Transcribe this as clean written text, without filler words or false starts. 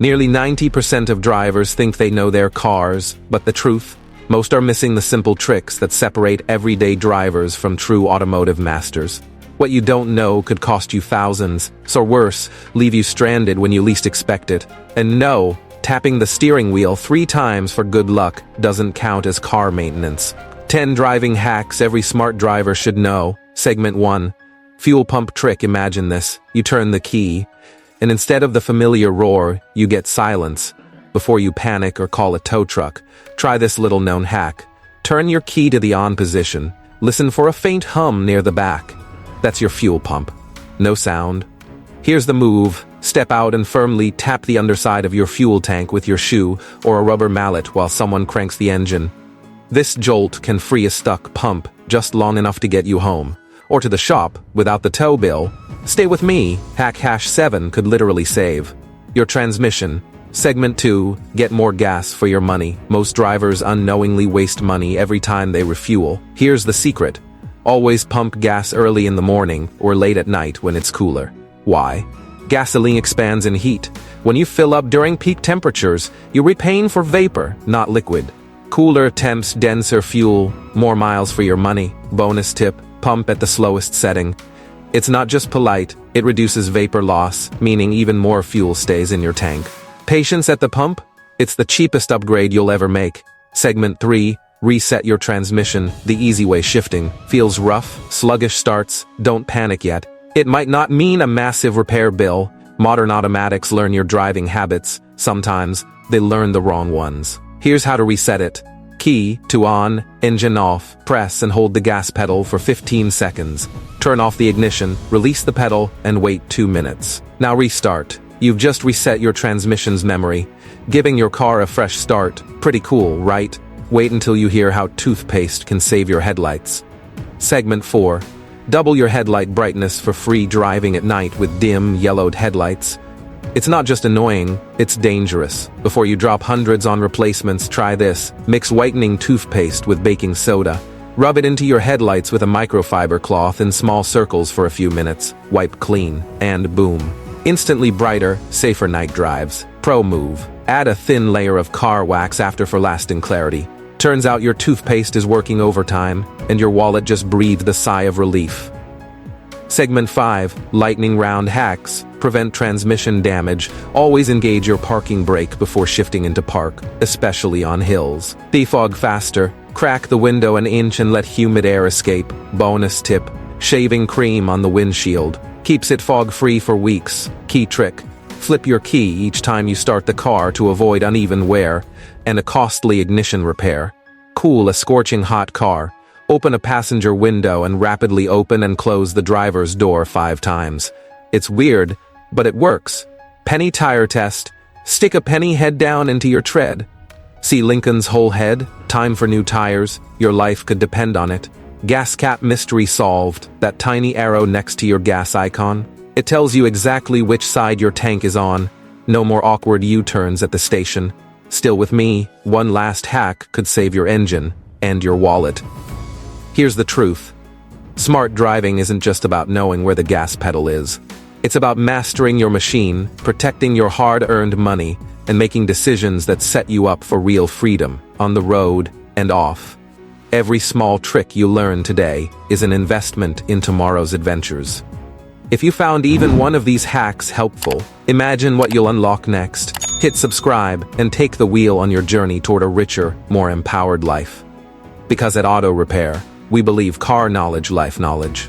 Nearly 90% of drivers think they know their cars, but the truth? Most are missing the simple tricks that separate everyday drivers from true automotive masters. What you don't know could cost you thousands, or worse, leave you stranded when you least expect it. And no, tapping the steering wheel 3 times for good luck doesn't count as car maintenance. 10 driving hacks every smart driver should know. Segment 1. Fuel pump trick. Imagine this. You turn the key, and instead of the familiar roar, you get silence. Before you panic or call a tow truck, try this little-known hack. Turn your key to the on position. Listen for a faint hum near the back. That's your fuel pump. No sound. Here's the move. Step out and firmly tap the underside of your fuel tank with your shoe or a rubber mallet while someone cranks the engine. This jolt can free a stuck pump just long enough to get you home, or to the shop without the tow bill. Stay with me. Hack #7 could literally save your transmission. Segment 2. Get more gas for your money. Most drivers unknowingly waste money every time they refuel. Here's the secret. Always pump gas early in the morning or late at night when it's cooler. Why? Gasoline expands in heat. When you fill up during peak temperatures, you're repaying for vapor, not liquid. Cooler temps, denser fuel, more miles for your money. Bonus tip: pump at the slowest setting. It's not just polite, it reduces vapor loss, meaning even more fuel stays in your tank. Patience at the pump? It's the cheapest upgrade you'll ever make. Segment 3. Reset your transmission. The easy way. Shifting feels rough, sluggish starts. Don't panic yet. It might not mean a massive repair bill. Modern automatics learn your driving habits. Sometimes, they learn the wrong ones. Here's how to reset it. Key to on, engine off, press and hold the gas pedal for 15 seconds. Turn off the ignition, release the pedal, and wait 2 minutes. Now restart. You've just reset your transmission's memory, giving your car a fresh start. Pretty cool, right? Wait until you hear how toothpaste can save your headlights. Segment 4. Double your headlight brightness for free driving at night with dim, yellowed headlights. It's not just annoying, it's dangerous. Before you drop hundreds on replacements, try this. Mix whitening toothpaste with baking soda. Rub it into your headlights with a microfiber cloth in small circles for a few minutes. Wipe clean, and boom. Instantly brighter, safer night drives. Pro move. Add a thin layer of car wax after for lasting clarity. Turns out your toothpaste is working overtime, and your wallet just breathed a sigh of relief. Segment 5. Lightning round hacks. Prevent transmission damage. Always engage your parking brake before shifting into park, especially on hills. Defog faster. Crack the window an inch and let humid air escape. Bonus tip: shaving cream on the windshield keeps it fog-free for weeks. Key trick: flip your key each time you start the car to avoid uneven wear and a costly ignition repair. Cool a scorching hot car. Open a passenger window and rapidly open and close the driver's door 5 times. It's weird, but it works. Penny tire test. Stick a penny head down into your tread. See Lincoln's whole head? Time for new tires. Your life could depend on it. Gas cap mystery solved. That tiny arrow next to your gas icon. It tells you exactly which side your tank is on. No more awkward U-turns at the station. Still with me, one last hack could save your engine and your wallet. Here's the truth. Smart driving isn't just about knowing where the gas pedal is. It's about mastering your machine, protecting your hard-earned money, and making decisions that set you up for real freedom, on the road and off. Every small trick you learn today is an investment in tomorrow's adventures. If you found even one of these hacks helpful, imagine what you'll unlock next. Hit subscribe and take the wheel on your journey toward a richer, more empowered life. Because at Auto Repair, we believe car knowledge, life knowledge.